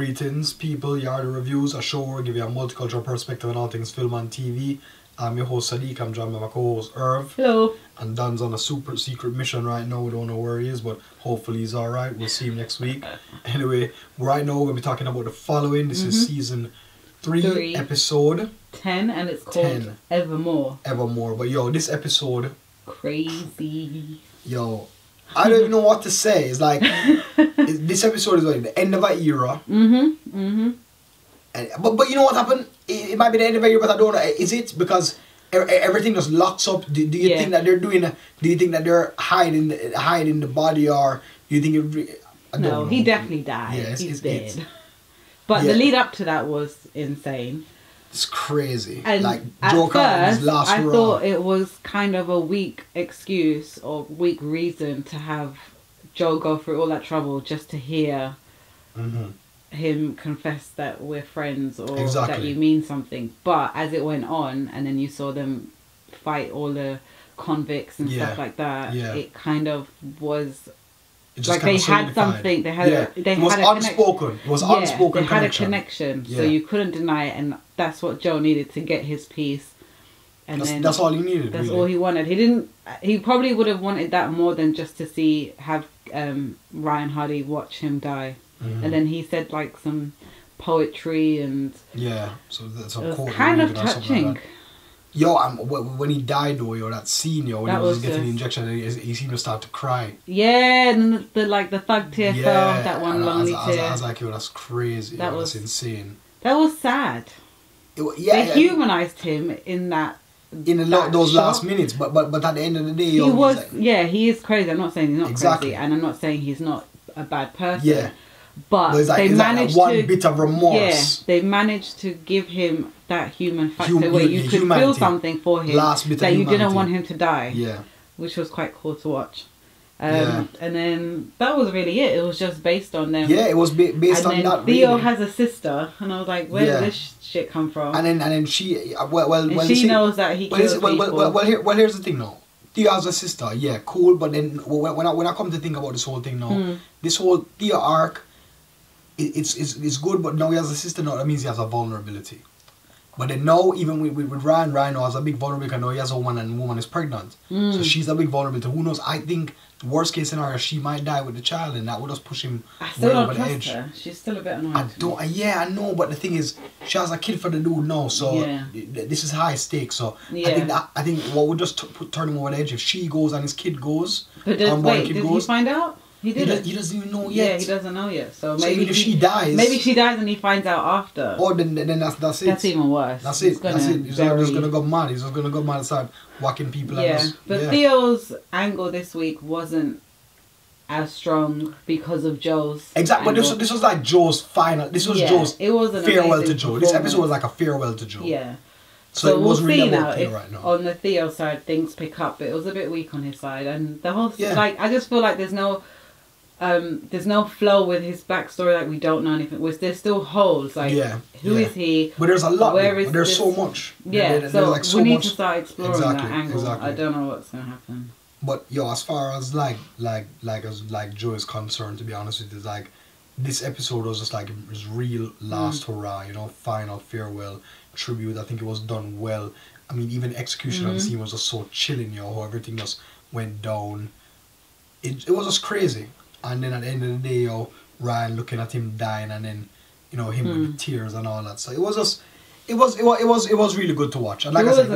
Greetings, people. Yard Reviews, a show where we give you a multicultural perspective on all things film and TV. I'm your host Sadiq. I'm joined by my co-host Irv. Hello. And Don's on a super secret mission right now. We don't know where he is, but hopefully he's alright. We'll see him next week. Anyway, right now we're going to be talking about the following. This is season 3, episode 10, and it's called Evermore. Evermore. But yo, this episode... Crazy. Yo, I don't even know what to say. It's like... this episode is like the end of an era. And, but you know what happened? It might be the end of an era, but I don't know. Is it because everything just locks up? Do you think that they're doing? Do you think that they're hiding the body, or do you think it? No, he definitely died. Yeah, he's dead. But the lead up to that was insane. It's crazy. And like at first, I thought it was kind of a weak excuse or weak reason to have Joe go through all that trouble just to hear him confess that we're friends or that you mean something. But as it went on, and then you saw them fight all the convicts and stuff like that, it kind of was like they had something. They had it was unspoken. It was unspoken. They had a connection, so you couldn't deny it, and that's what Joe needed to get his peace. And that's all he needed. That's all he wanted. He didn't. He probably would have wanted that more than just to have Ryan Hardy watch him die. And then he said like some poetry and so that's a it was kind of touching. Like yo, when he died though, yo, that scene, yo, when he was getting the injection, he seemed to start to cry. Yeah, and the thug tear fell. That one lonely tear. I was like, yo, that's crazy. That's insane. That was sad. They humanized him in that. Those last minutes, but at the end of the day, he is crazy. I'm not saying he's not crazy, and I'm not saying he's not a bad person. Yeah, but they managed one bit of remorse. Yeah, they managed to give him that human factor where you could feel something for him, that you didn't want him to die. Yeah, which was quite cool to watch. And then that was really it. It was just based on them. Yeah, it was based on that. Theo has a sister, and I was like, where did this shit come from? And then she, she knows that he kills people. Well, here's the thing now. Theo has a sister, yeah, cool. But then when I come to think about this whole thing now, this whole Theo arc, it's good. But now he has a sister. Now that means he has a vulnerability. But then now, even with Ryan now has a big vulnerability because now he has a woman and the woman is pregnant. So she's a big vulnerability. Who knows? I think worst case scenario, she might die with the child, and that would just push him over the edge. Her. She's still a bit annoying. I know, but the thing is, she has a kid for the dude now, so this is high stakes. So I think what would just turn him over the edge if she goes and his kid goes. But did he find out? He didn't. He doesn't even know yet. Yeah, he doesn't know yet. So maybe if she dies, and he finds out after. Oh, then that's it. That's even worse. That's it. He's just gonna go mad. He's just gonna go mad and start whacking people. But Theo's angle this week wasn't as strong because of Joe's. Exactly, but this was like Joe's final. This was Joe's farewell to Joe. This episode was like a farewell to Joe. Yeah. So we'll see now if right now. On the Theo side things pick up. It was a bit weak on his side, and the whole I just feel like there's no flow with his backstory. Like we don't know anything. There's still holes. Like who is he? But there's a lot. There's so much. Yeah. So we need to start exploring that angle. I don't know what's gonna happen. But yo, as far as like Joe is concerned, to be honest with you, like this episode was just like his real last hurrah, you know, final farewell tribute. I think it was done well. I mean, even execution of the scene was just so chilling, yo. How everything just went down. It was just crazy. And then at the end of the day, yo, Ryan looking at him dying, and then him with the tears and all that. So it was just. It was really good to watch, and like I said,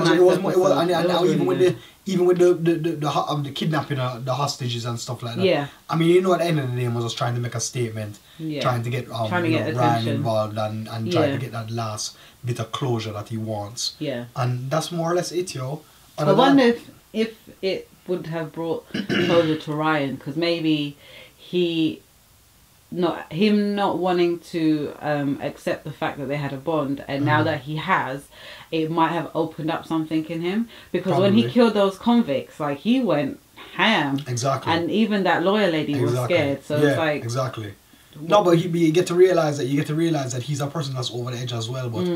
even with the kidnapping of the hostages and stuff like that. Yeah. I mean, at the end of the day, he was just trying to make a statement, trying to get Ryan involved and trying to get that last bit of closure that he wants. Yeah. And that's more or less it, yo. I wonder if it would have brought closure to Ryan, because maybe him not wanting to accept the fact that they had a bond, and now that he has, it might have opened up something in him, because when he killed those convicts, like, he went ham. Exactly. And even that lawyer lady was scared. So it's like, exactly. No, but you get to realize that he's a person that's over the edge as well. But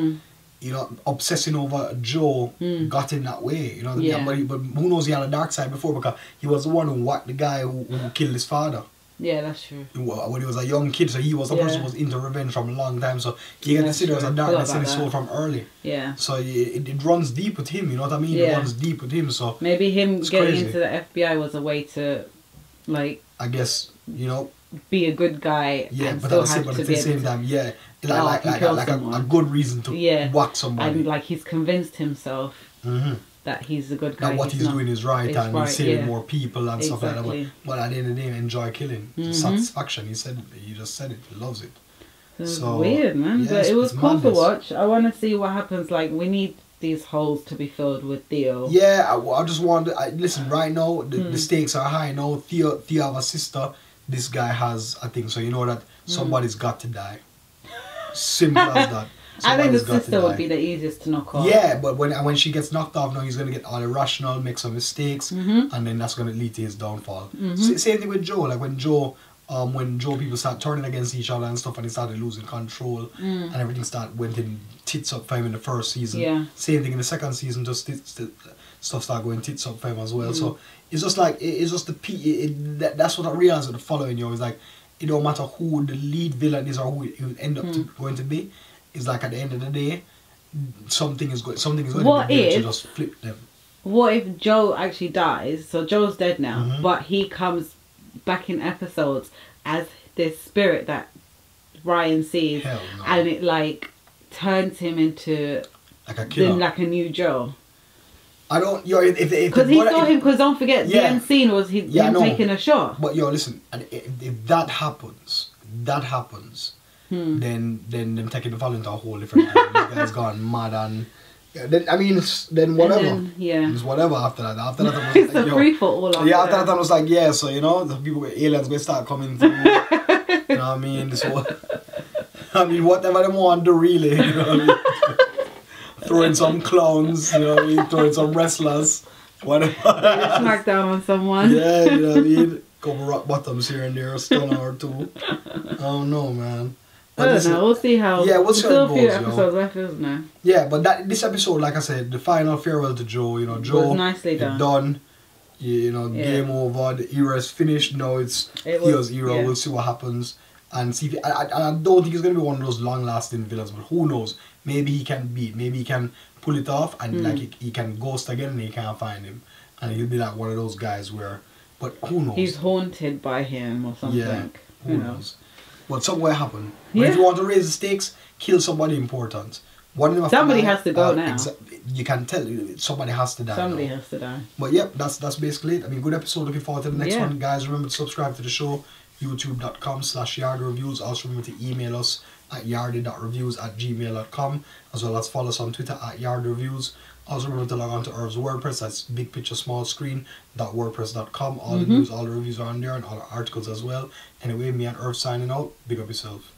obsessing over Joe got him that way. You know what I mean? But who knows, he had a dark side before, because he was the one who whacked the guy who killed his father. Yeah, that's true. When he was a young kid, so he was a person who was into revenge from a long time. So he can consider as a darkness in his soul from early. Yeah. So it runs deep with him. You know what I mean? Yeah. It runs deep with him. So maybe him getting into the FBI was a way to, like, I guess, you know, be a good guy. Yeah, and but still at the same time, yeah, like a good reason to whack somebody. And like he's convinced himself that he's a good guy. That what he's doing is right, and he's saving more people and stuff like that. But at the end of the day, enjoy killing. Satisfaction. He just said it. He loves it. So weird, man. But it was cool to watch. I want to see what happens. Like, we need these holes to be filled with Theo. Yeah, I just want to listen. Right now, the stakes are high. Now Theo have a sister. This guy has a thing. So you know that somebody's got to die. Simple as that. I think the sister would be the easiest to knock off. Yeah, but when she gets knocked off, now he's going to get all irrational, make some mistakes, and then that's going to lead to his downfall. Same thing with Joe. Like when Joe people start turning against each other and stuff, and he started losing control, and everything went in tits up for him in the first season. Yeah. Same thing in the second season, just stuff started going tits up for him as well. So it's just like that's what I realized with the following year. It's like it don't matter who the lead villain is or who it will end up going to be. It's like at the end of the day, something is going to be to just flip them. What if Joe actually dies? So Joe's dead now, but he comes back in episodes as this spirit that Ryan sees, and it like turns him into like a killer, like a new Joe. I don't. Because he saw him. Because don't forget, the end scene was him taking a shot. But listen, if that happens, then them taking the fall into a whole different line. The guy's gone mad and then whatever. It's whatever after that. After that, it's a free for all. After that, I was like, so the people with aliens will start coming through. You know what I mean? Whatever they want to really. You know what I mean? Throwing some clowns. You know what I mean? Throwing some wrestlers. Whatever. Smack down on someone. Yeah, you know what I mean? Couple rock bottoms here and there, a stunner or two. I don't know, man. I don't know. We'll see how. Yeah, we'll see how it goes. Still a few episodes left, isn't there? Yeah, but this episode, like I said, the final farewell to Joe. You know, Joe was nicely done. Game over. The era is finished. Now it's Theo's era. We'll see what happens and see. I don't think he's gonna be one of those long-lasting villains, but who knows? Maybe he can beat. Maybe he can pull it off, and like he can ghost again, and he can't find him, and he'll be like one of those guys where. But who knows? He's haunted by him or something. Yeah, who knows? But something will happen. But if you want to raise the stakes, kill somebody important. Somebody has to go now. You can tell somebody has to die. Somebody has to die. But yep, that's basically it. I mean, good episode. Looking forward to the next one, guys. Remember to subscribe to the show. youtube.com/yardreviews. Also remember to email us at yardy.reviews@gmail.com, as well as follow us on Twitter at yardreviews. Also remember to log on to Irv's WordPress. That's big picture small screen.wordpress.com. All the news, all the reviews are on there, and all the articles as well. Anyway, me and Irv signing out. Big up yourself.